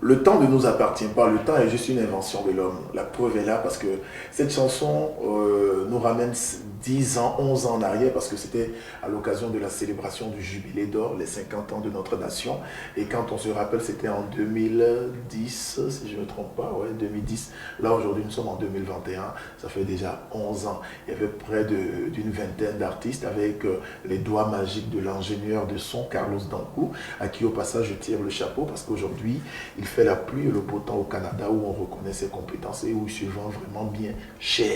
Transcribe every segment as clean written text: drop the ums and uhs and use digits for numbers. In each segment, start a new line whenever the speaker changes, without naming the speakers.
Le temps ne nous appartient pas, le temps est juste une invention de l'homme. La preuve est là parce que cette chanson nous ramène 10 ans, 11 ans en arrière parce que c'était à l'occasion de la célébration du Jubilé d'or, les 50 ans de notre nation. Et quand on se rappelle, c'était en 2010, si je ne me trompe pas, ouais, 2010. Là, aujourd'hui, nous sommes en 2021, ça fait déjà 11 ans. Il y avait près d'une vingtaine d'artistes avec les doigts magiques de l'ingénieur de son, Carlos Dankou, à qui au passage je tire le chapeau parce qu'aujourd'hui, il fait la pluie et le beau temps au Canada où on reconnaît ses compétences et où il se vend vraiment bien cher.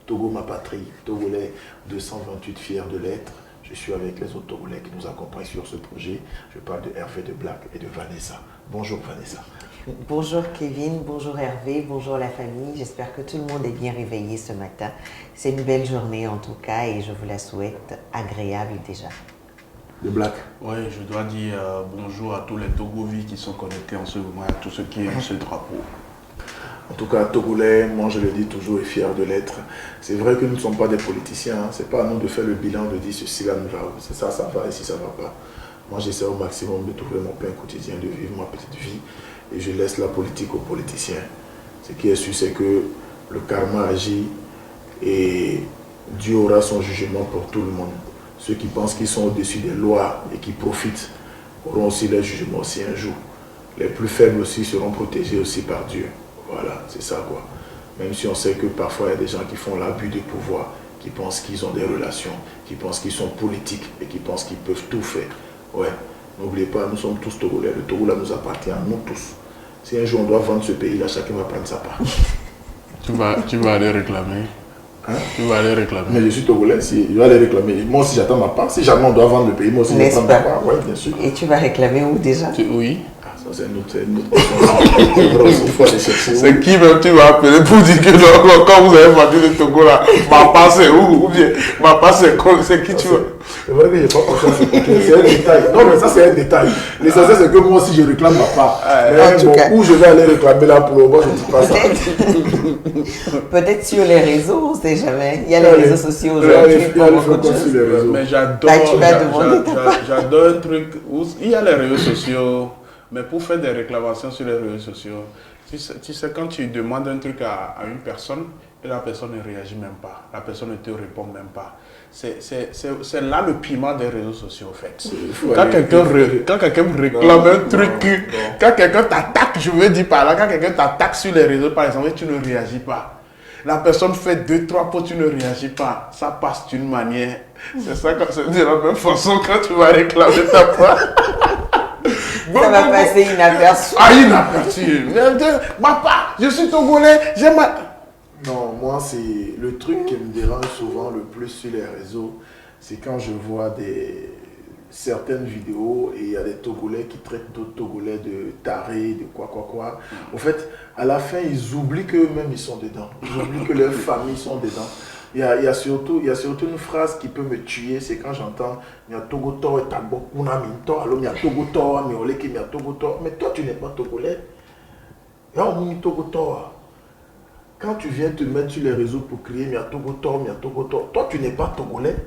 Togo, ma patrie, Togolais 228 fiers de l'être. Je suis avec les autres Togolais qui nous accompagnent sur ce projet. Je parle de Hervé de Black et de Vanessa. Bonjour Vanessa.
Bonjour Kevin, bonjour Hervé, bonjour la famille. J'espère que tout le monde est bien réveillé ce matin. C'est une belle journée en tout cas et je vous la souhaite agréable déjà.
De Black.
Oui, je dois dire bonjour à tous les Togovis qui sont connectés en ce moment, à tous ceux qui aiment ce drapeau.
En tout cas, Togolais, moi je le dis toujours, est fier de l'être. C'est vrai que nous ne sommes pas des politiciens, hein. Ce n'est pas à nous de faire le bilan, de dire ceci là nous va, c'est ça, ça va et si ça ne va pas. Moi j'essaie au maximum de trouver mon pain quotidien, de vivre ma petite vie et je laisse la politique aux politiciens. Ce qui est sûr, c'est que le karma agit et Dieu aura son jugement pour tout le monde. Ceux qui pensent qu'ils sont au-dessus des lois et qui profitent auront aussi leur jugement aussi un jour. Les plus faibles aussi seront protégés aussi par Dieu. Voilà, c'est ça quoi. Même si on sait que parfois il y a des gens qui font l'abus de pouvoir, qui pensent qu'ils ont des relations, qui pensent qu'ils sont politiques et qui pensent qu'ils peuvent tout faire. Ouais, n'oubliez pas, nous sommes tous Togolais. Le Togo là nous appartient à nous tous. Si un jour on doit vendre ce pays là, chacun va prendre sa part.
Tu vas aller réclamer.
Hein?
Tu vas aller réclamer.
Mais je suis Togolais, je vais aller réclamer. Moi aussi j'attends ma part. Si jamais on doit vendre le pays, moi aussi je vais prendre ma part. Ouais, bien sûr.
Et tu vas réclamer où déjà?
Oui.
C'est une autre question. Il faut aller chercher.
C'est qui même tu vas appeler pour dire que non, quand vous avez vendu le Togo là, ma part c'est où? Ou bien ma part c'est qui tu veux?
C'est vrai que je n'ai pas confiance en quelqu'un. C'est un détail. Non, mais ça, c'est un détail. L'essentiel, c'est que moi aussi, je réclame ma part. Mais bon, où je vais aller réclamer là pour le moment, je ne dis pas ça.
Peut-être sur les réseaux, on ne sait jamais. Il y a les réseaux sociaux aujourd'hui.
Mais j'adore un truc où il y a les réseaux sociaux. Mais pour faire des réclamations sur les réseaux sociaux, tu sais quand tu demandes un truc à une personne et la personne ne réagit même pas, la personne ne te répond même pas. C'est là le piment des réseaux sociaux en fait. Quand quelqu'un réclame un truc, quand quelqu'un t'attaque, je veux dire par là, quand quelqu'un t'attaque sur les réseaux par exemple et tu ne réagis pas, la personne fait 2-3 pots, tu ne réagis pas, ça passe d'une manière. C'est ça, c'est de la même façon quand tu vas réclamer ta part.
Ça va passer inaperçu.
Ah, inaperçu. Papa, je suis Togolais, j'aime ma...
Non, moi, c'est le truc qui me dérange souvent le plus sur les réseaux, c'est quand je vois certaines vidéos et il y a des Togolais qui traitent d'autres Togolais de tarés, de quoi. En fait, à la fin, ils oublient qu'eux-mêmes, ils sont dedans. Ils oublient que leurs familles sont dedans. Il y a surtout une phrase qui peut me tuer, c'est quand j'entends mais toi tu n'es pas Togolais. Quand tu viens te mettre sur les réseaux pour crier toi tu n'es pas Togolais.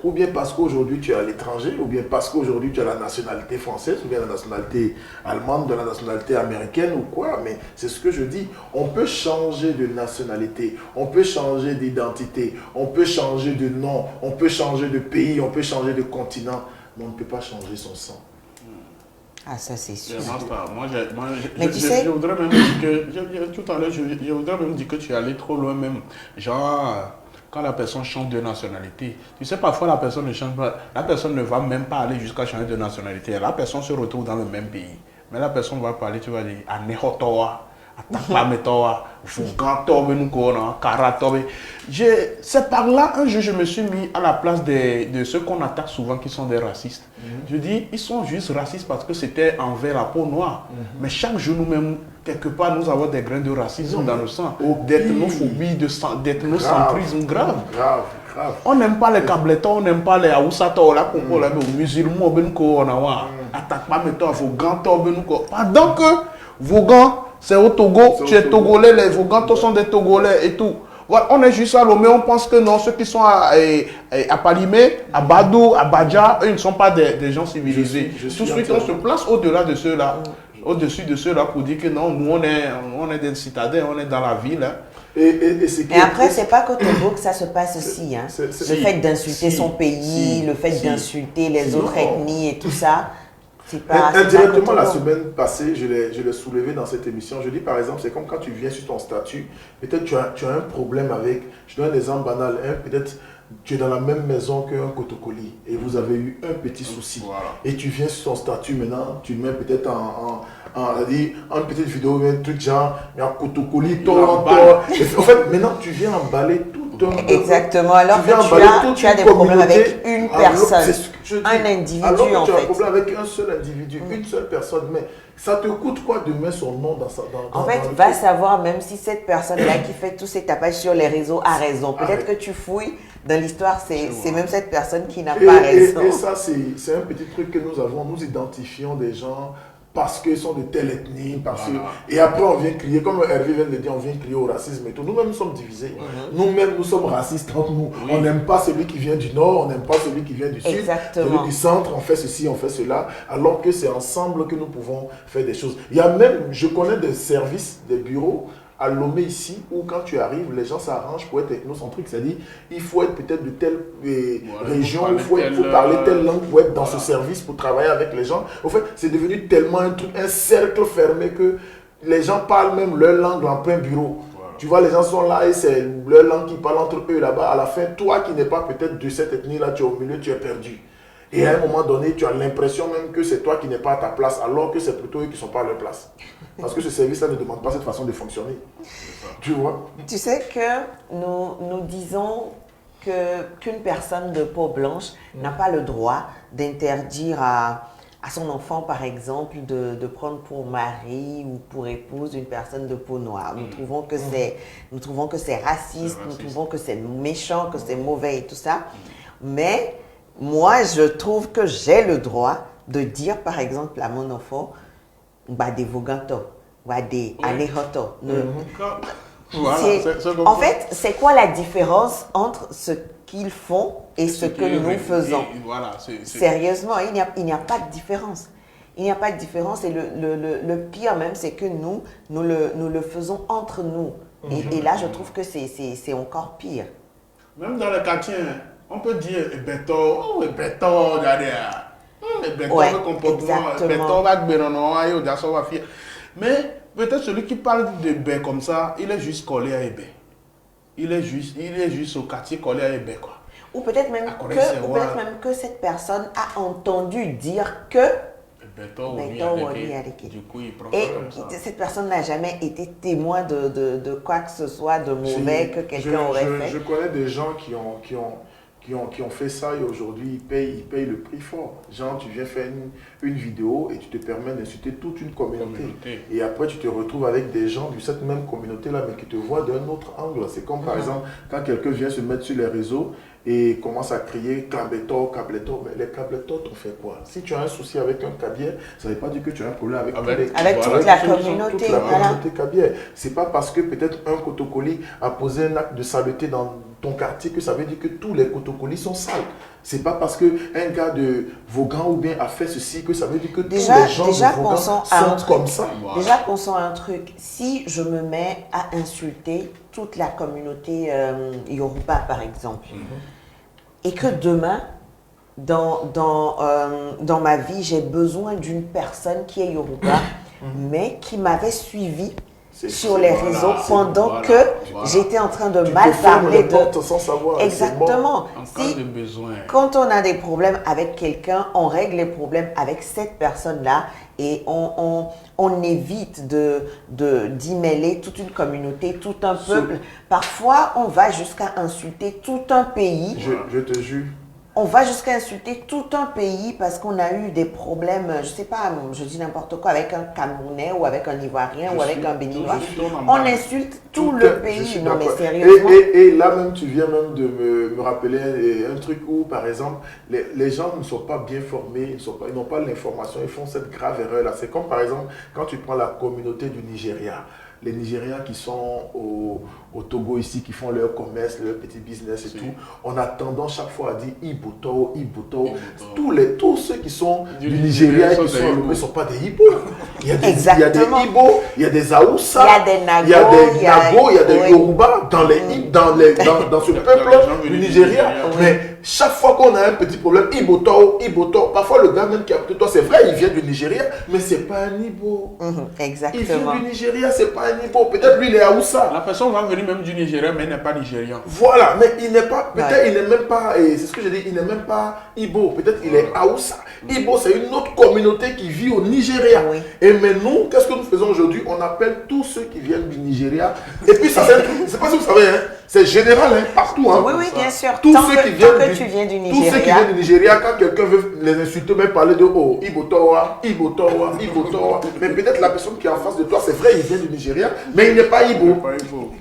Ou bien parce qu'aujourd'hui tu es à l'étranger, ou bien parce qu'aujourd'hui tu as la nationalité française, ou bien la nationalité allemande, de la nationalité américaine ou quoi. Mais c'est ce que je dis, on peut changer de nationalité, on peut changer d'identité, on peut changer de nom, on peut changer de pays, on peut changer de continent, mais on ne peut pas changer son sang.
Ah, ça c'est sûr.
Je voudrais même dire que, tout à l'heure, je voudrais même dire que tu es allé trop loin même. Genre... Quand la personne change de nationalité, tu sais, parfois la personne ne change pas, la personne ne va même pas aller jusqu'à changer de nationalité. La personne se retrouve dans le même pays. Mais la personne va parler, tu vas dire, à Nehotoa, à Takpametoa, Fugantobe, Karatobe. C'est par là, un jour, je me suis mis à la place de ceux qu'on attaque souvent qui sont des racistes. Je dis, ils sont juste racistes parce que c'était envers la peau noire. Mais chaque jour, nous-mêmes, quelque part, nous avons des grains de racisme dans le sang, d'ethnophobie, d'ethnocentrisme grave. On n'aime pas les Kabletons, on n'aime pas les Aoussato, les musulmans, pendant que Vogan, c'est au Togo, tu es Togolais, les Vogans sont des Togolais et tout. Voilà, on est juste à Lomé, on pense que non, ceux qui sont à Palimé, à Badou, à Badja, eux ils ne sont pas des gens civilisés. Tout de suite, on se place au-delà de ceux-là. au-dessus de ceux-là pour dire que non, nous on est des citadins, on est dans la ville. Hein.
Et après, c'est pas qu'au Togo que ça se passe aussi. Hein. Le fait d'insulter son pays, le fait d'insulter les autres ethnies et tout ça, c'est pas...
Indirectement, la semaine passée, je l'ai soulevé dans cette émission. Je dis par exemple, c'est comme quand tu viens sur ton statut, peut-être tu as un problème avec, je donne un exemple banal, peut-être tu es dans la même maison qu'un Kotokoli et vous avez eu un petit souci. Voilà. Et tu viens sur ton statut maintenant, tu mets peut-être en petite vidéo, un truc genre, mais un Kotokoli, en fait, maintenant tu viens emballer tout un...
Exactement, alors que tu as des problèmes avec une personne, un individu en fait.
Alors que tu as un problème avec un seul individu, une seule personne, mais ça te coûte quoi de mettre son nom dans ça?
En fait, va savoir, même si cette personne-là qui fait tous ces tapages sur les réseaux a raison. Peut-être que tu fouilles dans l'histoire, c'est même cette personne qui n'a pas raison.
Et ça, c'est un petit truc que nous avons. Nous identifions des gens parce qu'ils sont de telle ethnie. Et après, on vient crier, comme Hervé vient de le dire, on vient crier au racisme et tout. Nous-mêmes, nous sommes divisés. Nous-mêmes, nous sommes racistes entre nous. Oui. On n'aime pas celui qui vient du nord, on n'aime pas celui qui vient du sud. Celui du centre, on fait ceci, on fait cela. Alors que c'est ensemble que nous pouvons faire des choses. Il y a même, je connais des services, des bureaux à Lomé ici, où quand tu arrives, les gens s'arrangent pour être ethnocentriques. C'est-à-dire, il faut être peut-être de telle région, il faut parler telle langue pour être dans ce service, pour travailler avec les gens. En fait, c'est devenu tellement un cercle fermé que les gens parlent même leur langue en plein bureau. Voilà. Tu vois, les gens sont là et c'est leur langue qui parle entre eux là-bas. À la fin, toi qui n'es pas peut-être de cette ethnie-là, tu es au milieu, tu es perdu. Et à un moment donné, tu as l'impression même que c'est toi qui n'es pas à ta place, alors que c'est plutôt eux qui ne sont pas à leur place. Parce que ce service-là ne demande pas cette façon de fonctionner. Tu vois?
Tu sais que nous disons qu'une personne de peau blanche n'a pas le droit d'interdire à son enfant, par exemple, de prendre pour mari ou pour épouse une personne de peau noire. Nous trouvons que c'est raciste, nous trouvons que c'est méchant, que c'est mauvais et tout ça. Mais moi, je trouve que j'ai le droit de dire, par exemple, à mon enfant, des voganto, des anehoto. En fait, c'est quoi la différence entre ce qu'ils font et ce que nous faisons? Sérieusement, il n'y a pas de différence. Il n'y a pas de différence et le pire même, c'est que nous le faisons entre nous. Et là, je trouve que c'est encore pire.
Même dans le quartier, on peut dire béton, derrière. Mais peut-être celui qui parle de bé comme ça, il est juste collé à Ébé. Il est juste au quartier collé à Ébé, quoi.
Ou peut-être même que cette personne a entendu dire que
du coup, il prend
et
comme ça.
Cette personne n'a jamais été témoin de quoi que ce soit de mauvais que quelqu'un aurait fait.
Je connais des gens qui ont fait ça et aujourd'hui ils payent le prix fort. Genre, tu viens faire une vidéo et tu te permets d'insulter toute une communauté. Et après, tu te retrouves avec des gens de cette même communauté-là, mais qui te voient d'un autre angle. C'est comme par exemple, quand quelqu'un vient se mettre sur les réseaux et commence à crier Cableto, mais les Cableto, t'ont fait quoi? Si tu as un souci avec un Kabier, ça ne veut pas dire que tu as un problème avec
toute la communauté.
Toute la communauté Kabier. C'est pas parce que peut-être un Kotokoli a posé un acte de saleté dans ton quartier que ça veut dire que tous les Kotokolis sont sales. C'est pas parce qu'un gars de Vaughan ou bien a fait ceci que ça veut dire que tous les gens de Vaughan sont comme ça.
Déjà, pensons à un truc. Si je me mets à insulter toute la communauté Yoruba, par exemple, et que demain, dans ma vie, j'ai besoin d'une personne qui est Yoruba, mais qui m'avait suivi sur les réseaux pendant que j'étais en train de mal parler de...
sans savoir.
Exactement.
Quand
on a des problèmes avec quelqu'un, on règle les problèmes avec cette personne-là et on évite d'y mêler toute une communauté, tout un peuple. Parfois, on va jusqu'à insulter tout un pays.
Je te jure.
On va jusqu'à insulter tout un pays parce qu'on a eu des problèmes, je sais pas, je dis n'importe quoi, avec un Camerounais ou avec un Ivoirien ou avec un Béninois. On insulte tout le pays. Non mais sérieusement.
Et là même, tu viens même de me rappeler un truc où, par exemple, les gens ne sont pas bien formés, ils n'ont pas l'information, ils font cette grave erreur-là. C'est comme par exemple, quand tu prends la communauté du Nigeria. les Nigériens qui sont au Togo ici, qui font leur commerce, leur petit business et tout, on a tendance chaque fois à dire Iboto, Iboto. Tous ceux qui sont du Nigeria et qui sont à Lomé ne sont pas des Ibo. Il y a des Ibo, il y a des Aoussa, il y a des Nago, il y a des Yoruba dans ce peuple du Nigeria. Mais chaque fois qu'on a un petit problème, Iboto, parfois le gars même qui a appelé toi, c'est vrai, il vient du Nigeria, mais c'est pas un Ibo.
Exactement.
Il vient du Nigeria, c'est pas un Ibo. Peut-être lui, il est Aoussa.
La personne va venir même du Nigeria, mais il n'est pas nigérian.
Voilà, mais il n'est pas, peut-être il n'est même pas, et c'est ce que j'ai dit, il n'est même pas Ibo. Peut-être il est Aoussa. Ibo, c'est une autre communauté qui vit au Nigeria.
Oui.
Et mais nous, qu'est-ce que nous faisons aujourd'hui? On appelle tous ceux qui viennent du Nigeria. Et puis ça, je ne sais pas si vous savez, hein, c'est général, hein, partout. Hein,
oui, bien sûr.
Tous
Tant
ceux
que
qui viennent
tu viens du
tous ceux qui viennent du Nigeria, quand quelqu'un veut les insulter, même parler de Ibotoa, Ibotoa, Ibotoa. Mais peut-être la personne qui est en face de toi, c'est vrai, il vient du Nigeria, mais il n'est pas Ibo.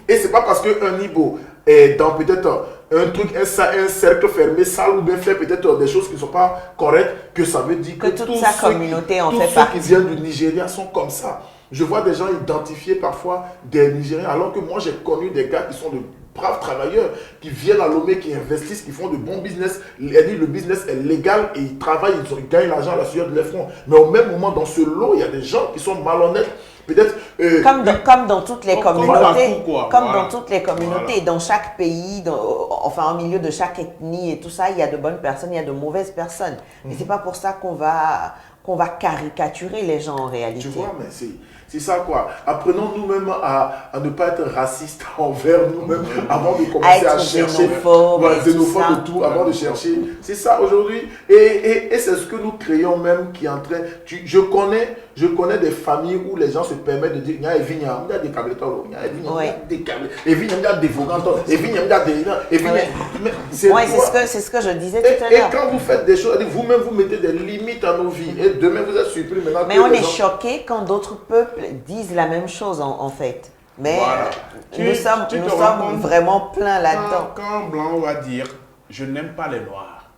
Et c'est pas parce qu'un Ibo est dans peut-être un truc, un cercle fermé, sale ou bien fait peut-être des choses qui ne sont pas correctes, que ça veut dire que
toute sa communauté en fait
tous ceux
partie.
qui viennent du Nigeria sont comme ça. Je vois des gens identifier parfois des Nigériens, alors que moi j'ai connu des gars qui sont de braves travailleurs, qui viennent à Lomé, qui investissent, qui font de bons business. Le business est légal et ils travaillent, ils gagnent l'argent à la sueur de leurs fronts. Mais au même moment, dans ce lot, il y a des gens qui sont malhonnêtes. Peut-être
comme dans toutes les communautés,
dans
toutes les communautés, dans chaque pays, enfin au milieu de chaque ethnie et tout ça, il y a de bonnes personnes, il y a de mauvaises personnes. Et c'est pas pour ça qu'on va caricaturer les gens en réalité.
Tu vois, mais c'est ça quoi. Apprenons nous-mêmes à ne pas être racistes envers nous-mêmes avant de commencer à chercher xénophobe et tout, avant de chercher. C'est ça aujourd'hui. Et c'est ce que nous créons même qui est en train. Je connais des familles où les gens se permettent de dire il y a des vignes, il y a des câbles, il y a des câbles, et vignes, il y a des vogants, et vignes, il y a des.
C'est ce que je disais tout à l'heure.
Et quand vous faites des choses, vous-même vous mettez des limites à nos vies. Et demain vous êtes surpris maintenant.
Mais on est choqué quand d'autres peuples disent la même chose en fait. Mais
voilà.
nous sommes vraiment pleins là-dedans.
Quand un blanc va dire je n'aime pas les noirs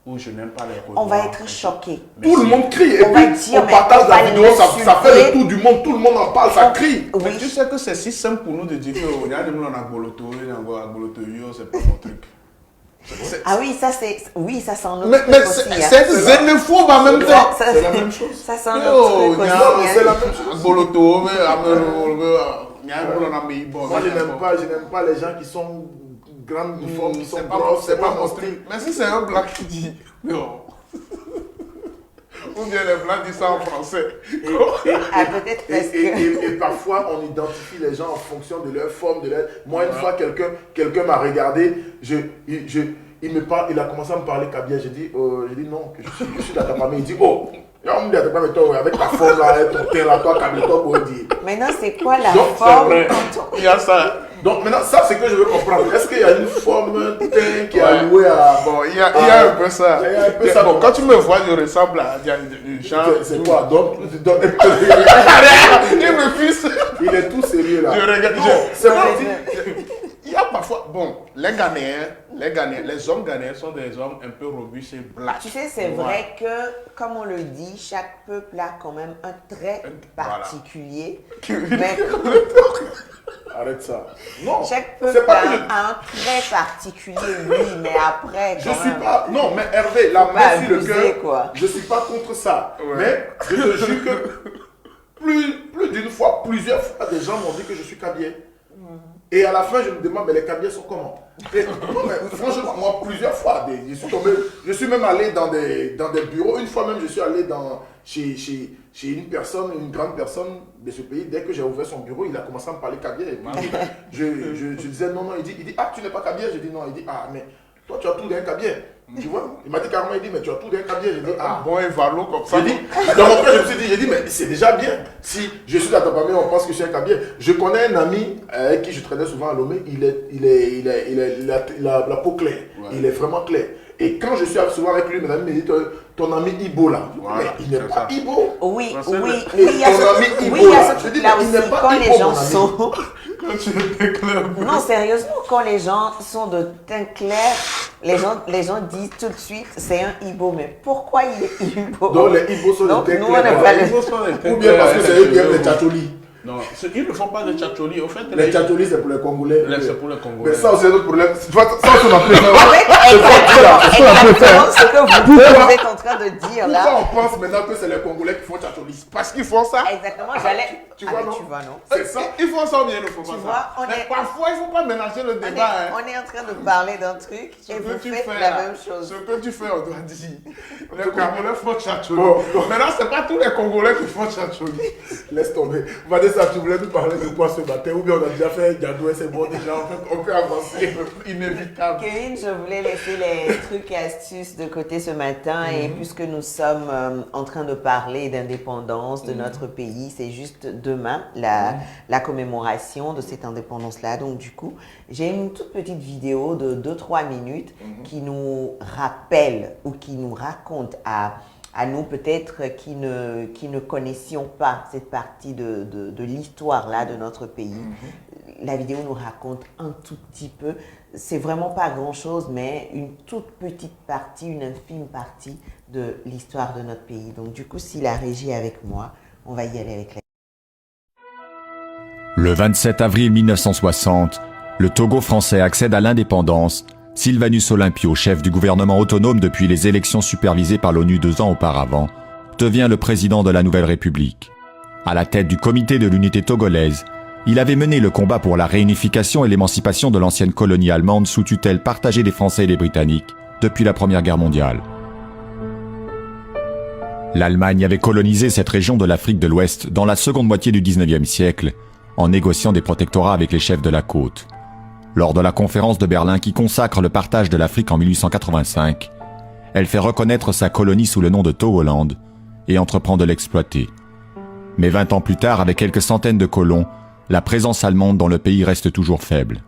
ou je n'aime pas les rouges,
on va être choqué.
Tout le monde crie et puis on partage la vidéo, ça fait le tour du monde, tout le monde en parle, ça crie.
Mais tu sais que c'est si simple pour nous de dire que c'est pas mon truc.
Ah oui, ça sent notre
mais
aussi.
C'est xénophobe en même temps.
C'est la même chose.
Ça sent notre truc aussi.
C'est la même chose. Moi, je n'aime pas les gens qui sont grandes, uniformes, qui sont grosses.
C'est pas mon truc. Mais si c'est un blanc qui dit non. Ou bien les blancs disent ça en français.
Et parfois, on identifie les gens en fonction de leur forme, de leur... Moi, une fois, quelqu'un m'a regardé, il a commencé à me parler kabyle. J'ai dit non, que je suis dans ta famille. Il dit, oh, avec ta forme là, ton teint là, toi, kabyle, toi, pour dire.
Maintenant, c'est quoi la forme?
Il y a ça.
Donc maintenant, ça c'est que je veux comprendre. Est-ce qu'il y a une forme teint qui est allouée à...
Bon, il y a un peu ça.
Il y a un peu ça.
Bon, quand tu me vois, je ressemble à une chambre.
C'est quoi? Donc
il me fisse.
Il est tout sérieux là.
Je regarde.
Non, c'est vrai.
Il y a parfois, bon, les Ghanéens, les hommes ghanéens sont des hommes un peu robustes et blancs.
Tu sais, c'est vrai que, comme on le dit, chaque peuple a quand même un trait particulier. Mais
arrête ça. Non.
Chaque peuple a un trait particulier, oui, mais après.
Je suis pas. Non, mais Hervé, la main sur le cœur. Je suis pas contre ça. Ouais. Mais je te jure que plus d'une fois, plusieurs fois, des gens m'ont dit que je suis kabyle. Et à la fin, je me demande, mais les Kabyles sont comment? Non, mais franchement, moi, plusieurs fois, je suis même allé dans des bureaux. Une fois même, je suis allé chez une personne, une grande personne de ce pays. Dès que j'ai ouvert son bureau, il a commencé à me parler kabyle. Et puis, je disais non, il dit, ah, tu n'es pas kabyle? Je dis non. Il dit, ah, mais toi, tu as tout d'un kabyle. Tu vois? Il m'a dit carrément, il dit, mais tu as tout d'un kabyle. J'ai dit, ah.
Bon, et valo comme ça.
Dans mon cas, je me suis dit, j'ai dit, mais c'est déjà bien. Si je suis dans ta famille, on pense que je suis un kabyle. Je connais un ami avec qui je traînais souvent à Lomé, il a la peau claire. Ouais. Il est vraiment clair. Et quand je suis souvent avec lui, mes amis me disent, ton ami Ibo là,
voilà,
mais il n'est pas Ibo.
Oui,
ton ami Ibo là, je dis, mais il n'est pas
quand
Ibo,
les gens sont...
Quand tu es clair.
Non, sérieusement, quand les gens sont de teint clair, les gens disent tout de suite, c'est un Ibo, mais pourquoi il est Ibo?
Donc les Ibos sont de teint clair.
Ou
bien parce que c'est eux qui aiment les tchatcholis.
Non, ils ne font pas de tchatcholi. Au fait,
les tchatcholis, c'est pour les Congolais.
C'est pour les Congolais.
Mais ça aussi, c'est notre problème. Ça, on a pu
Exactement ce que vous êtes en train de dire là.
Pourquoi on pense maintenant que c'est les Congolais qui font tchatcholis? Parce qu'ils font ça.
Exactement, j'allais.
Tu vois, non?
C'est ça. Ils font ça ou bien ils ne font pas ça? Mais parfois, il ne faut pas mélanger le débat.
On est en train de parler d'un truc et vous faites la même chose.
Ce que tu fais, on doit dire. Les Congolais font tchatcholi. Maintenant, ce n'est pas tous les Congolais qui font tchatcholi.
Laisse tomber. Vanessa, tu voulais nous parler de quoi ce matin? Ou bien on a déjà fait un gâteau et c'est bon déjà, on peut avancer.
Inévitable.
Kevin, je voulais laisser les trucs et astuces de côté ce matin et puisque nous sommes en train de parler d'indépendance de notre pays, c'est juste demain la commémoration de cette indépendance-là. Donc du coup, j'ai une toute petite vidéo de 2-3 minutes qui nous rappelle ou qui nous raconte à nous peut-être qui ne connaissions pas cette partie de l'histoire là de notre pays. La vidéo nous raconte un tout petit peu, c'est vraiment pas grand-chose, mais une toute petite partie, une infime partie de l'histoire de notre pays. Donc du coup, si la régie est avec moi, on va y aller avec la...
Le 27 avril 1960, le Togo français accède à l'indépendance. Sylvanus Olympio, chef du gouvernement autonome depuis les élections supervisées par l'ONU 2 ans auparavant, devient le président de la nouvelle République. À la tête du comité de l'unité togolaise, il avait mené le combat pour la réunification et l'émancipation de l'ancienne colonie allemande sous tutelle partagée des Français et des Britanniques depuis la Première Guerre mondiale. L'Allemagne avait colonisé cette région de l'Afrique de l'Ouest dans la seconde moitié du XIXe siècle, en négociant des protectorats avec les chefs de la côte. Lors de la conférence de Berlin qui consacre le partage de l'Afrique en 1885, elle fait reconnaître sa colonie sous le nom de Togoland et entreprend de l'exploiter. Mais 20 ans plus tard, avec quelques centaines de colons, la présence allemande dans le pays reste toujours faible.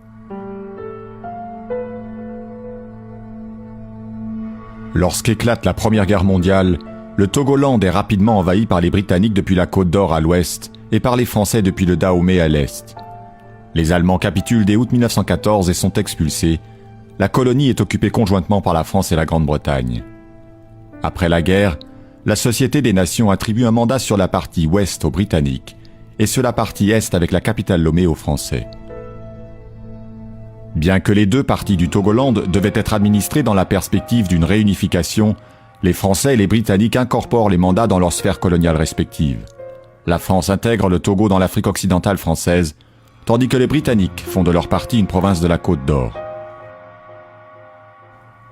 Lorsqu'éclate la Première Guerre mondiale, le Togoland est rapidement envahi par les Britanniques depuis la Côte d'Or à l'ouest et par les Français depuis le Dahomey à l'est. Les Allemands capitulent dès août 1914 et sont expulsés. La colonie est occupée conjointement par la France et la Grande-Bretagne. Après la guerre, la Société des Nations attribue un mandat sur la partie ouest aux Britanniques et sur la partie est avec la capitale Lomé aux Français. Bien que les deux parties du Togoland devaient être administrées dans la perspective d'une réunification, les Français et les Britanniques incorporent les mandats dans leurs sphères coloniales respectives. La France intègre le Togo dans l'Afrique occidentale française, tandis que les Britanniques font de leur partie une province de la Côte d'Or.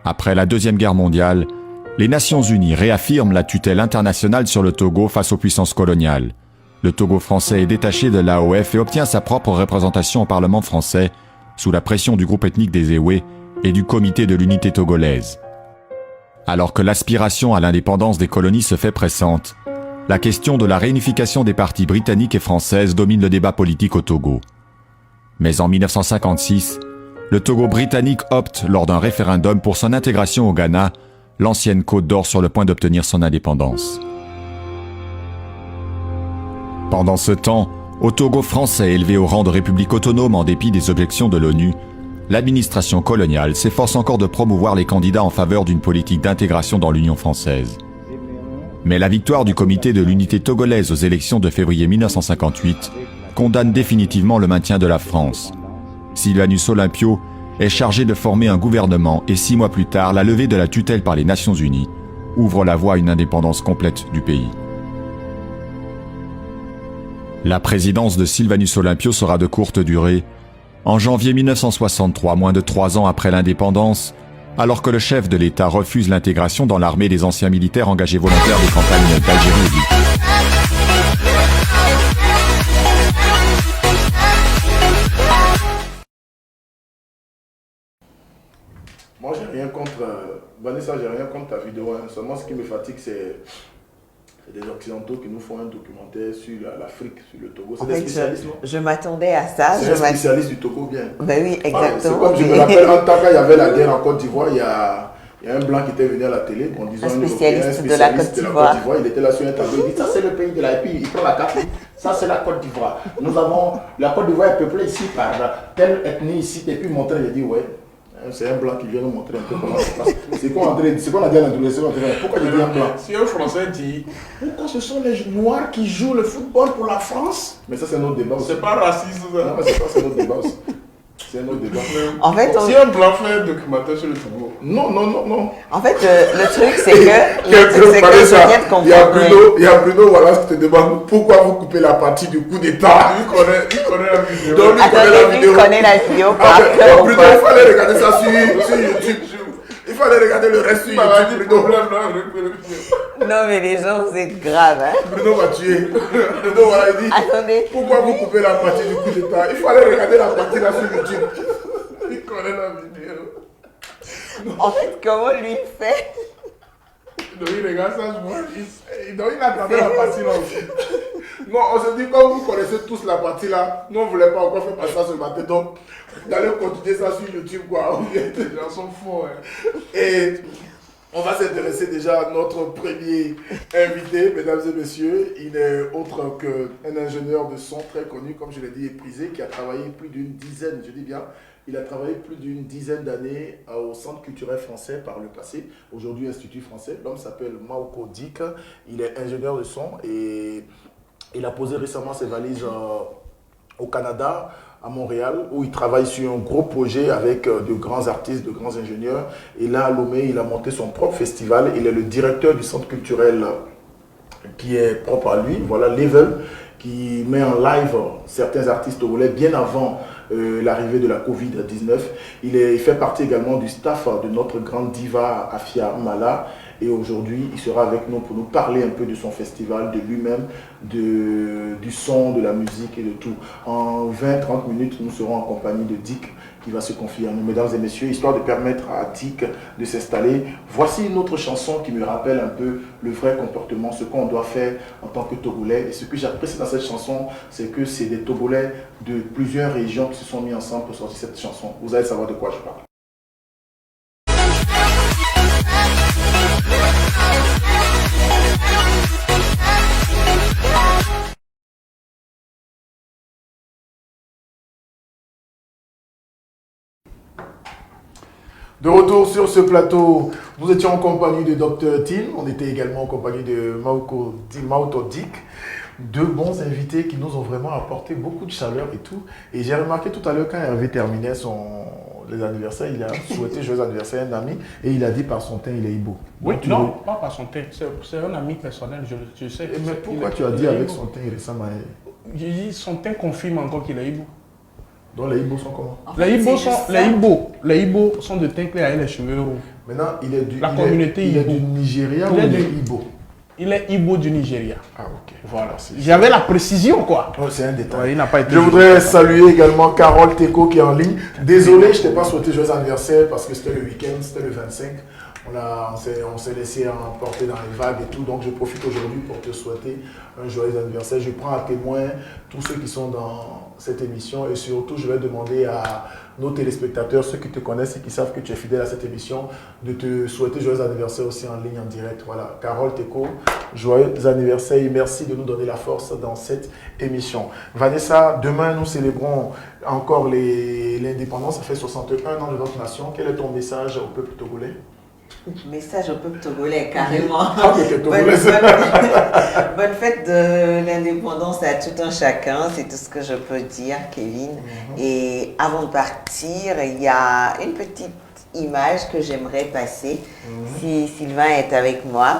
Après la Deuxième Guerre mondiale, les Nations Unies réaffirment la tutelle internationale sur le Togo face aux puissances coloniales. Le Togo français est détaché de l'AOF et obtient sa propre représentation au Parlement français, sous la pression du groupe ethnique des Ewe et du Comité de l'unité togolaise. Alors que l'aspiration à l'indépendance des colonies se fait pressante, la question de la réunification des parties britanniques et françaises domine le débat politique au Togo. Mais en 1956, le Togo britannique opte lors d'un référendum pour son intégration au Ghana, l'ancienne Côte d'Or sur le point d'obtenir son indépendance. Pendant ce temps, au Togo français élevé au rang de république autonome en dépit des objections de l'ONU, l'administration coloniale s'efforce encore de promouvoir les candidats en faveur d'une politique d'intégration dans l'Union française. Mais la victoire du comité de l'unité togolaise aux élections de février 1958 condamne définitivement le maintien de la France. Sylvanus Olympio est chargé de former un gouvernement et 6 mois plus tard, la levée de la tutelle par les Nations Unies ouvre la voie à une indépendance complète du pays. La présidence de Sylvanus Olympio sera de courte durée. En janvier 1963, moins de 3 ans après l'indépendance, alors que le chef de l'État refuse l'intégration dans l'armée des anciens militaires engagés volontaires des campagnes d'Algérie et d'Égypte.
Moi, j'ai rien contre, Vanessa, j'ai rien contre ta vidéo. Hein. Seulement, ce qui me fatigue, c'est des Occidentaux qui nous font un documentaire sur l'Afrique, sur le Togo. C'est des spécialistes, non?
Je m'attendais à ça.
C'est un spécialiste du Togo, bien.
Ben oui, exactement.
C'est comme je me rappelle, en tant qu'il y avait la guerre en Côte d'Ivoire, il y a un blanc qui était venu à la télé, en disant
un spécialiste de la Côte d'Ivoire.
Il était là sur un tableau, il dit ça c'est le pays de la... Et puis il prend la carte, ça c'est la Côte d'Ivoire. Nous avons... La Côte d'Ivoire est peuplée ici par telle ethnie ici, et puis montrer, il dit ouais. C'est un blanc qui vient nous montrer un peu comment ça se passe. C'est qu'on a dit à l'adolescent, pourquoi il dit un blanc?
Si un Français dit pourquoi ce sont les Noirs qui jouent le football pour la France?
Mais ça, c'est un autre débat aussi.
C'est pas raciste, ça.
Non, mais c'est un autre débat aussi. C'est un autre débat.
En fait,
Si un blanc fait un documentaire sur le Togo.
Non.
En fait, le truc, c'est que
Juliette
comprend.
Il y a Bruno Wallace qui te demande pourquoi vous coupez la partie du coup d'État.
Il connaît la vidéo.
Donc,
Attendez, lui connaît la vidéo par
Bruno,
cœur.
il fallait regarder ça sur YouTube. Il fallait regarder le reste sur YouTube. Bruno.
Non, mais les gens, c'est grave, hein.
Bruno m'a tué. Bruno, voilà, il dit
Attendez.
pourquoi vous coupez la partie du coup d'État? Il fallait regarder la partie là sur YouTube. Il connaît la vidéo.
En fait, comment lui il fait?
Donc il regarde ça, donc il attendait la partie là aussi.
Non, on se dit, comme vous connaissez tous la partie là, nous on ne voulait pas encore faire passer ça ce matin, donc d'aller continuer ça sur YouTube quoi.
Les gens sont faux. Hein.
Et on va s'intéresser déjà à notre premier invité, mesdames et messieurs. Il n'est autre qu'un ingénieur de son très connu, comme je l'ai dit, et prisé, qui a travaillé plus d'une dizaine, je dis bien, il a travaillé plus d'une dizaine d'années au Centre culturel français par le passé, aujourd'hui Institut français. L'homme s'appelle Mauko Dik, il est ingénieur de son et il a posé récemment ses valises au Canada, à Montréal, où il travaille sur un gros projet avec de grands artistes, de grands ingénieurs. Et là, à Lomé, il a monté son propre festival. Il est le directeur du centre culturel qui est propre à lui, voilà, Level, qui met en live certains artistes togolais bien avant l'arrivée de la Covid-19. Il fait partie également du staff de notre grande diva Afia Mala. Et aujourd'hui, il sera avec nous pour nous parler un peu de son festival, de lui-même, du son, de la musique et de tout. En 20-30 minutes, nous serons en compagnie de Dik qui va se confier à nous. Mesdames et messieurs, histoire de permettre à Dik de s'installer, voici une autre chanson qui me rappelle un peu le vrai comportement, ce qu'on doit faire en tant que Togolais. Et ce que j'apprécie dans cette chanson, c'est que c'est des Togolais de plusieurs régions qui se sont mis ensemble pour sortir cette chanson. Vous allez savoir de quoi je parle. De retour sur ce plateau, nous étions en compagnie de Dr Tin, on était également en compagnie de Mauko Dik, deux bons invités qui nous ont vraiment apporté beaucoup de chaleur et tout. Et j'ai remarqué tout à l'heure quand Hervé terminait les anniversaires, il a souhaité joyeux anniversaire à un ami et il a dit par son teint il est Ibo.
Oui, non, pas par son teint, c'est un ami personnel, je sais.
Mais pourquoi tu as dit avec son teint récemment?
J'ai dit son teint confirme encore qu'il est Ibo.
Donc les Ibo sont comment?
Les Ibo sont de teint clair avec les cheveux roux.
Maintenant, il est du
Nigeria
ou il est Ibo?
Il est Ibo du Nigeria.
Ah ok.
Voilà. J'avais la précision quoi.
Oh, c'est un détail.
Ouais, il n'a pas été.
Je voudrais saluer également Carole Teko qui est en ligne. Désolé, je ne t'ai pas souhaité joyeux anniversaire parce que c'était le week-end, c'était le 25. On s'est laissé emporter dans les vagues et tout, donc je profite aujourd'hui pour te souhaiter un joyeux anniversaire. Je prends à témoin tous ceux qui sont dans cette émission et surtout je vais demander à nos téléspectateurs, ceux qui te connaissent et qui savent que tu es fidèle à cette émission, de te souhaiter joyeux anniversaire aussi en ligne, en direct. Voilà, Carole Teko, joyeux anniversaire et merci de nous donner la force dans cette émission. Vanessa, demain nous célébrons encore l'indépendance, ça fait 61 ans de notre nation. Quel est ton message au peuple togolais?
Message au peuple togolais, carrément. Bonne fête de l'indépendance à tout un chacun, c'est tout ce que je peux dire, Kevin. Et avant de partir, il y a une petite image que j'aimerais passer, si Sylvain est avec moi.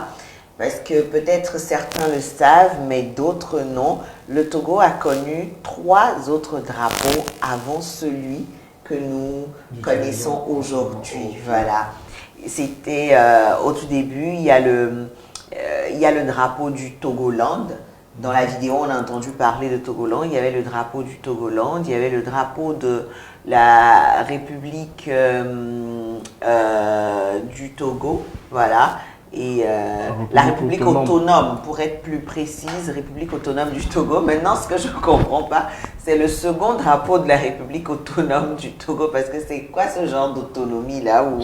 Parce que peut-être certains le savent, mais d'autres non. Le Togo a connu 3 autres drapeaux avant celui que nous connaissons aujourd'hui. Voilà. C'était au tout début, il y a le drapeau du Togoland. Dans la vidéo, on a entendu parler de Togoland. Il y avait le drapeau du Togoland, il y avait le drapeau de la République du Togo, voilà. Et la République autonome, pour être plus précise, République autonome du Togo. Maintenant, ce que je ne comprends pas, c'est le second drapeau de la République autonome du Togo, parce que c'est quoi ce genre d'autonomie-là où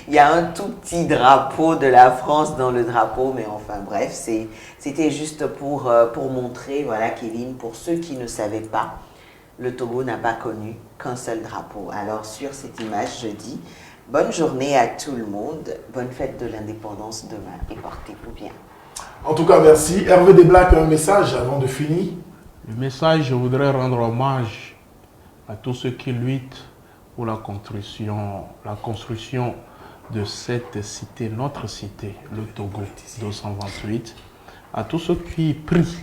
il y a un tout petit drapeau de la France dans le drapeau, mais enfin bref, c'était juste pour montrer, voilà Kevin, pour ceux qui ne savaient pas, le Togo n'a pas connu qu'un seul drapeau. Alors sur cette image, je dis bonne journée à tout le monde, bonne fête de l'indépendance demain et portez-vous bien.
En tout cas, merci. Hervé Desblack, un message avant de finir.
Le message, je voudrais rendre hommage à tous ceux qui luttent pour la construction de cette cité, notre cité, le Togo 228, à tous ceux qui prient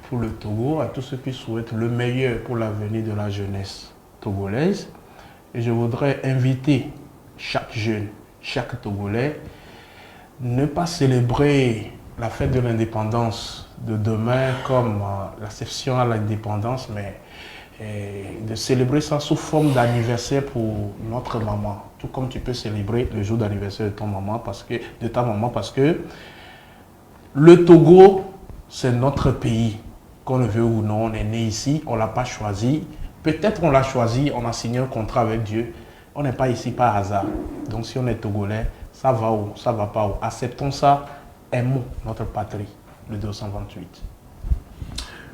pour le Togo, à tous ceux qui souhaitent le meilleur pour l'avenir de la jeunesse togolaise. Et je voudrais inviter chaque jeune, chaque Togolais, ne pas célébrer la fête de l'indépendance de demain comme l'acception à l'indépendance, mais de célébrer ça sous forme d'anniversaire pour notre maman. Tout comme tu peux célébrer le jour d'anniversaire de ta maman parce que le Togo, c'est notre pays. Qu'on le veut ou non, on est né ici, on ne l'a pas choisi. Peut-être on l'a choisi, on a signé un contrat avec Dieu. On n'est pas ici par hasard. Donc si on est Togolais, ça va où, ça va pas où. Acceptons ça, aimons notre patrie, le 228.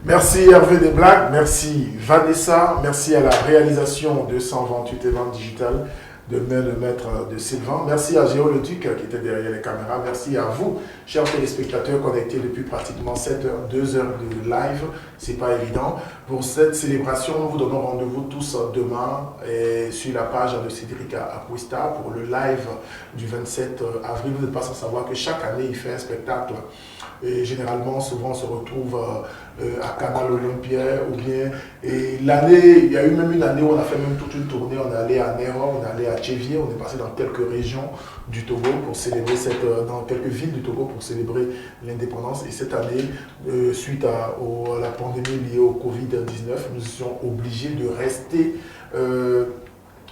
Merci Hervé Desblack, merci Vanessa, merci à la réalisation de 128 événements digital de main de maître de Sylvain. Merci à Géo Le Duc qui était derrière les caméras. Merci à vous, chers téléspectateurs connectés depuis pratiquement 7 heures, 2 heures de live. C'est pas évident. Pour cette célébration, nous vous donnons rendez-vous tous demain sur la page de Cédric Acquista pour le live du 27 avril. Vous n'êtes pas sans savoir que chaque année, il fait un spectacle. Et généralement, souvent, on se retrouve à Canal Olympia ou bien. Et l'année, il y a eu même une année où on a fait même toute une tournée. On est allé à Nero, on est allé à Tchévier, on est passé dans quelques régions du Togo pour célébrer dans quelques villes du Togo pour célébrer l'indépendance. Et cette année, suite à la pandémie liée au Covid-19, nous étions obligés de rester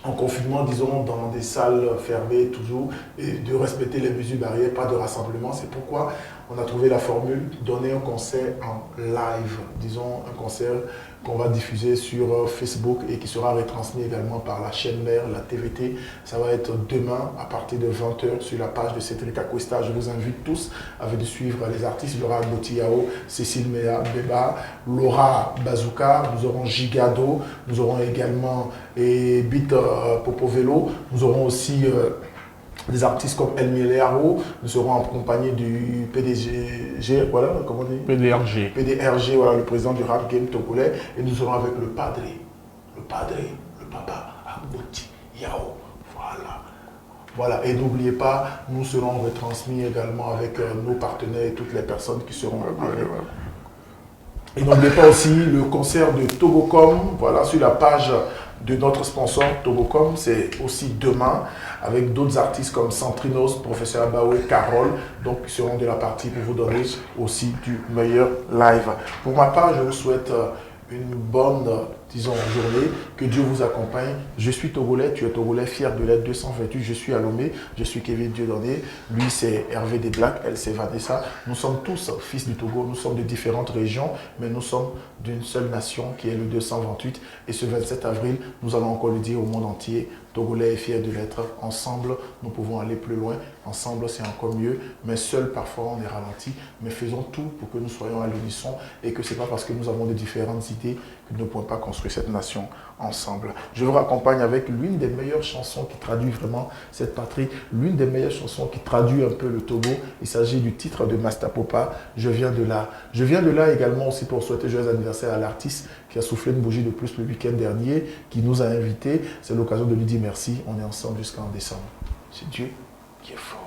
en confinement, disons, dans des salles fermées toujours, et de respecter les mesures barrières, pas de rassemblement. C'est pourquoi on a trouvé la formule, donner un concert en live, disons un concert qu'on va diffuser sur Facebook et qui sera retransmis également par la chaîne mère, la TVT. Ça va être demain à partir de 20 h sur la page de Cédric Acquista. Je vous invite tous à venir suivre les artistes. Il y aura Botiao, Cécile Mea Beba, Laura Bazooka, nous aurons Gigado, nous aurons également Beat Popovelo, nous aurons aussi des artistes comme El Mielearo, nous serons en compagnie du PDG, voilà, comment on dit PDRG, voilà, le président du rap game togolais, et nous serons avec le papa, Agboti Yao, voilà, et n'oubliez pas, nous serons retransmis également avec nos partenaires et toutes les personnes qui seront avec. Et n'oubliez pas aussi le concert de Togocom, voilà, sur la page de notre sponsor Togocom, c'est aussi demain, avec d'autres artistes comme Centrinos, Professeur Abaoué, Carole, donc qui seront de la partie pour vous donner aussi du meilleur live. Pour ma part, je vous souhaite une bonne, disons, journée, que Dieu vous accompagne. Je suis Togolais, tu es Togolais, fier de l'être 228, je suis à Lomé, je suis Kevin Dieudonné, lui c'est Hervé Desblack, elle c'est Vanessa. Nous sommes tous fils du Togo, nous sommes de différentes régions, mais nous sommes d'une seule nation qui est le 228. Et ce 27 avril, nous allons encore le dire au monde entier, Togolais est fier de l'être. Ensemble, nous pouvons aller plus loin. Ensemble, c'est encore mieux. Mais seul, parfois, on est ralenti. Mais faisons tout pour que nous soyons à l'unisson et que ce n'est pas parce que nous avons de différentes idées que nous ne pouvons pas construire cette nation ensemble. Je vous raccompagne avec l'une des meilleures chansons qui traduit vraiment cette patrie, l'une des meilleures chansons qui traduit un peu le Togo. Il s'agit du titre de Master Popa, Je viens de là. Je viens de là également aussi pour souhaiter joyeux anniversaire à l'artiste qui a soufflé une bougie de plus le week-end dernier, qui nous a invités. C'est l'occasion de lui dire merci. On est ensemble jusqu'en décembre. C'est Dieu qui est fort.